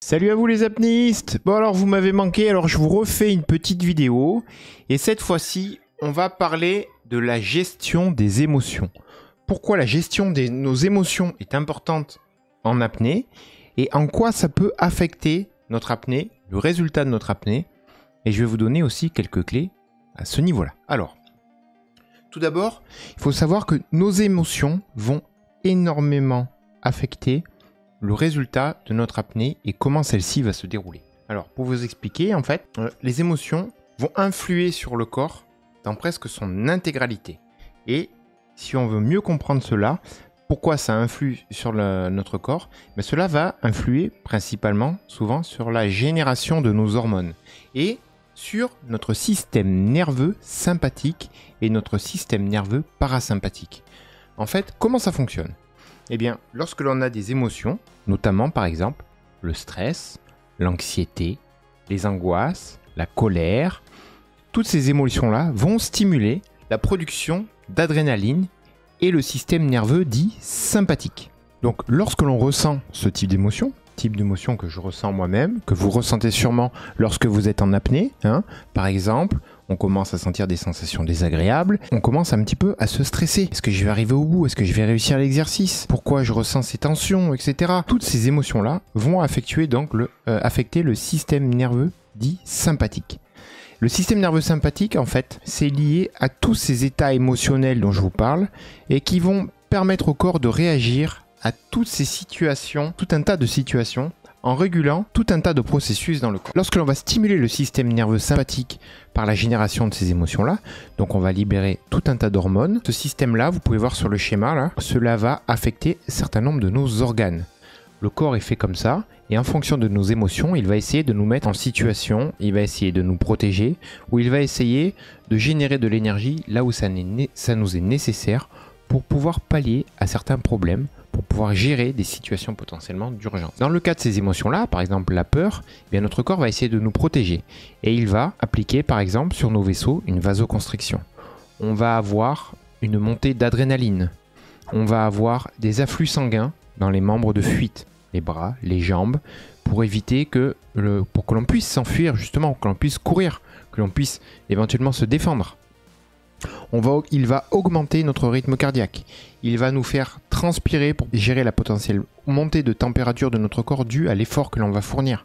Salut à vous les apnéistes. Bon alors vous m'avez manqué, alors je vous refais une petite vidéo. Et cette fois-ci, on va parler de la gestion des émotions. Pourquoi la gestion de nos émotions est importante en apnée et en quoi ça peut affecter notre apnée, le résultat de notre apnée. Et je vais vous donner aussi quelques clés à ce niveau-là. Alors, tout d'abord, il faut savoir que nos émotions vont énormément affecter le résultat de notre apnée et comment celle-ci va se dérouler. Alors, pour vous expliquer, en fait, les émotions vont influer sur le corps dans presque son intégralité. Et si on veut mieux comprendre cela, pourquoi ça influe sur notre corps, mais cela va influer principalement, souvent, sur la génération de nos hormones et sur notre système nerveux sympathique et notre système nerveux parasympathique. En fait, comment ça fonctionne ? Eh bien, lorsque l'on a des émotions, notamment par exemple le stress, l'anxiété, les angoisses, la colère, toutes ces émotions-là vont stimuler la production d'adrénaline et le système nerveux dit sympathique. Donc lorsque l'on ressent ce type d'émotion que je ressens moi-même, que vous ressentez sûrement lorsque vous êtes en apnée, par exemple, on commence à sentir des sensations désagréables, on commence un petit peu à se stresser. Est-ce que je vais arriver au bout? Est-ce que je vais réussir l'exercice? Pourquoi je ressens ces tensions, etc. Toutes ces émotions-là vont affecter le système nerveux dit sympathique. Le système nerveux sympathique, en fait, c'est lié à tous ces états émotionnels dont je vous parle et qui vont permettre au corps de réagir à toutes ces situations, tout un tas de situations, en régulant tout un tas de processus dans le corps. Lorsque l'on va stimuler le système nerveux sympathique par la génération de ces émotions-là, donc on va libérer tout un tas d'hormones, ce système-là, vous pouvez voir sur le schéma, là, cela va affecter un certain nombre de nos organes. Le corps est fait comme ça, et en fonction de nos émotions, il va essayer de nous mettre en situation, il va essayer de nous protéger, ou il va essayer de générer de l'énergie là où ça nous est nécessaire pour pouvoir pallier à certains problèmes, pour pouvoir gérer des situations potentiellement d'urgence. Dans le cas de ces émotions-là, par exemple la peur, eh bien notre corps va essayer de nous protéger et il va appliquer par exemple sur nos vaisseaux une vasoconstriction. On va avoir une montée d'adrénaline, on va avoir des afflux sanguins dans les membres de fuite, les bras, les jambes, pour éviter pour que l'on puisse s'enfuir justement, que l'on puisse courir, que l'on puisse éventuellement se défendre. Il va augmenter notre rythme cardiaque. Il va nous faire transpirer pour gérer la potentielle montée de température de notre corps due à l'effort que l'on va fournir.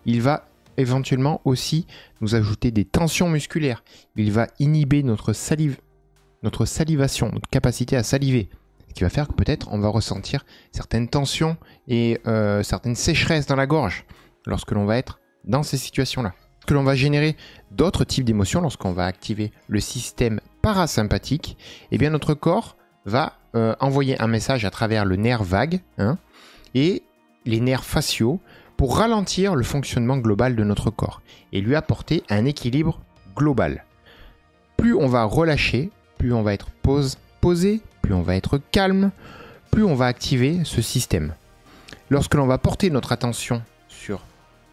Il va éventuellement aussi nous ajouter des tensions musculaires. Il va inhiber notre salivation, notre capacité à saliver. Ce qui va faire que peut-être on va ressentir certaines tensions et certaines sécheresses dans la gorge lorsque l'on va être dans ces situations-là. Que l'on va générer d'autres types d'émotions lorsqu'on va activer le système parasympathique, et bien notre corps va envoyer un message à travers le nerf vague et les nerfs faciaux pour ralentir le fonctionnement global de notre corps et lui apporter un équilibre global. Plus on va relâcher, plus on va être posé, plus on va être calme, plus on va activer ce système. Lorsque l'on va porter notre attention sur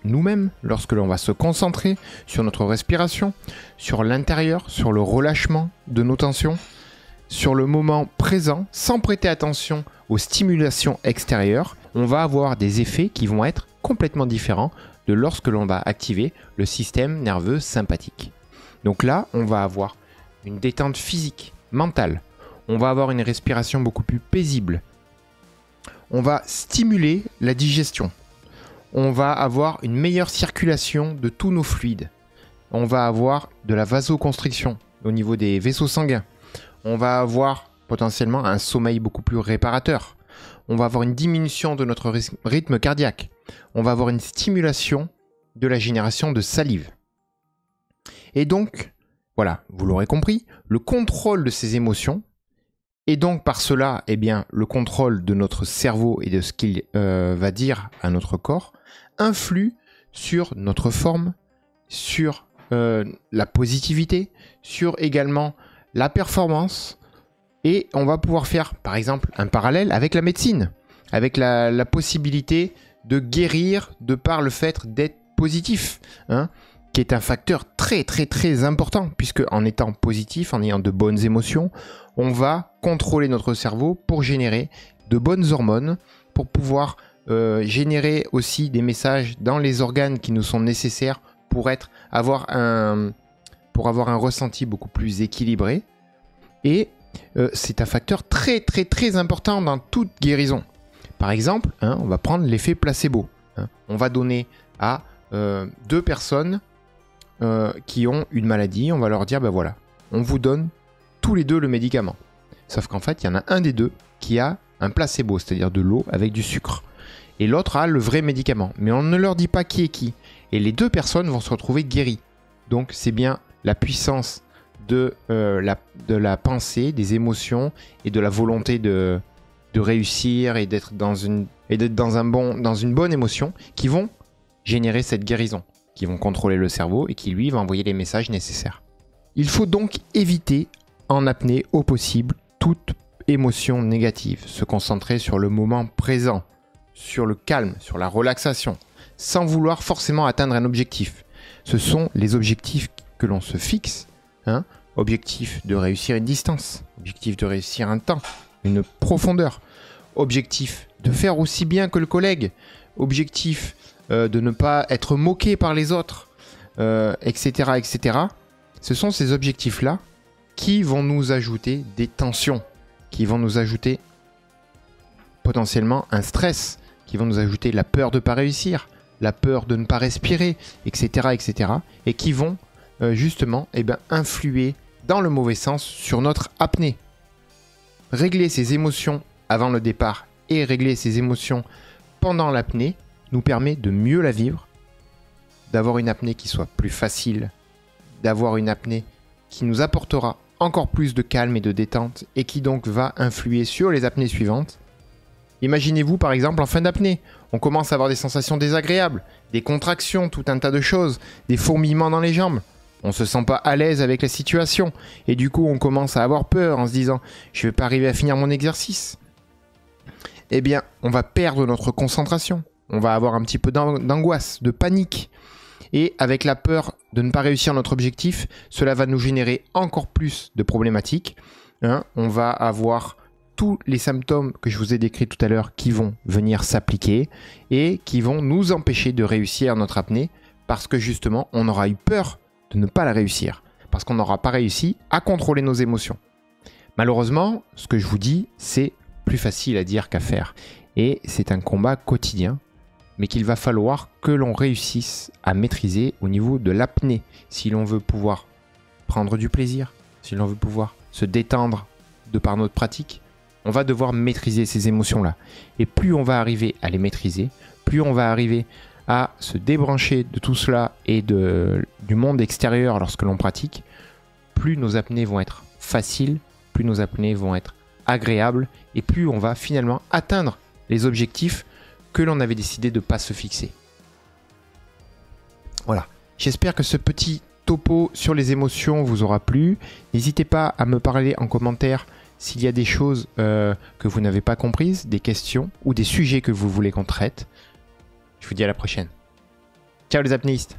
nous-mêmes, lorsque l'on va se concentrer sur notre respiration, sur l'intérieur, sur le relâchement de nos tensions, sur le moment présent, sans prêter attention aux stimulations extérieures, on va avoir des effets qui vont être complètement différents de lorsque l'on va activer le système nerveux sympathique. Donc là, on va avoir une détente physique, mentale, on va avoir une respiration beaucoup plus paisible, on va stimuler la digestion. On va avoir une meilleure circulation de tous nos fluides. On va avoir de la vasoconstriction au niveau des vaisseaux sanguins. On va avoir potentiellement un sommeil beaucoup plus réparateur. On va avoir une diminution de notre rythme cardiaque. On va avoir une stimulation de la génération de salive. Et donc, voilà, vous l'aurez compris, le contrôle de ces émotions, et donc par cela, eh bien, le contrôle de notre cerveau et de ce qu'il va dire à notre corps, influe sur notre forme, sur la positivité, sur également la performance, et on va pouvoir faire par exemple un parallèle avec la médecine, avec la possibilité de guérir de par le fait d'être positif, qui est un facteur très très très important, puisque en étant positif, en ayant de bonnes émotions, on va contrôler notre cerveau pour générer de bonnes hormones, pour pouvoir générer aussi des messages dans les organes qui nous sont nécessaires pour avoir un ressenti beaucoup plus équilibré. Et c'est un facteur très très très important dans toute guérison. Par exemple, on va prendre l'effet placebo. On va donner à 2 personnes qui ont une maladie, on va leur dire, ben voilà, on vous donne tous les 2 le médicament. Sauf qu'en fait, il y en a un des 2 qui a un placebo, c'est-à-dire de l'eau avec du sucre. Et l'autre a le vrai médicament. Mais on ne leur dit pas qui est qui. Et les 2 personnes vont se retrouver guéries. Donc c'est bien la puissance de la pensée, des émotions et de la volonté de réussir et d'être dans une bonne émotion qui vont générer cette guérison, qui vont contrôler le cerveau et qui lui va envoyer les messages nécessaires. Il faut donc éviter en apnée au possible toute émotion négative, se concentrer sur le moment présent, sur le calme, sur la relaxation, sans vouloir forcément atteindre un objectif. Ce sont les objectifs que l'on se fixe, objectif de réussir une distance, objectif de réussir un temps, une profondeur, objectif de faire aussi bien que le collègue, objectif de ne pas être moqué par les autres, etc., etc. Ce sont ces objectifs-là qui vont nous ajouter des tensions, qui vont nous ajouter potentiellement un stress, qui vont nous ajouter la peur de ne pas réussir, la peur de ne pas respirer, etc., etc. et qui vont justement influer dans le mauvais sens sur notre apnée. Régler ses émotions avant le départ et régler ses émotions pendant l'apnée nous permet de mieux la vivre, d'avoir une apnée qui soit plus facile, d'avoir une apnée qui nous apportera encore plus de calme et de détente et qui donc va influer sur les apnées suivantes. Imaginez-vous par exemple en fin d'apnée, on commence à avoir des sensations désagréables, des contractions, tout un tas de choses, des fourmillements dans les jambes. On ne se sent pas à l'aise avec la situation et du coup on commence à avoir peur en se disant « je ne vais pas arriver à finir mon exercice ». Eh bien, on va perdre notre concentration, on va avoir un petit peu d'angoisse, de panique. Et avec la peur de ne pas réussir notre objectif, cela va nous générer encore plus de problématiques. On va avoir tous les symptômes que je vous ai décrits tout à l'heure qui vont venir s'appliquer et qui vont nous empêcher de réussir notre apnée parce que justement, on aura eu peur de ne pas la réussir, parce qu'on n'aura pas réussi à contrôler nos émotions. Malheureusement, ce que je vous dis, c'est plus facile à dire qu'à faire. Et c'est un combat quotidien, mais qu'il va falloir que l'on réussisse à maîtriser au niveau de l'apnée, si l'on veut pouvoir prendre du plaisir, si l'on veut pouvoir se détendre de par notre pratique, on va devoir maîtriser ces émotions-là. Et plus on va arriver à les maîtriser, plus on va arriver à se débrancher de tout cela et du monde extérieur lorsque l'on pratique, plus nos apnées vont être faciles, plus nos apnées vont être agréables et plus on va finalement atteindre les objectifs que l'on avait décidé de ne pas se fixer. Voilà, j'espère que ce petit topo sur les émotions vous aura plu. N'hésitez pas à me parler en commentaire s'il y a des choses que vous n'avez pas comprises, des questions ou des sujets que vous voulez qu'on traite. Je vous dis à la prochaine. Ciao les apnéistes!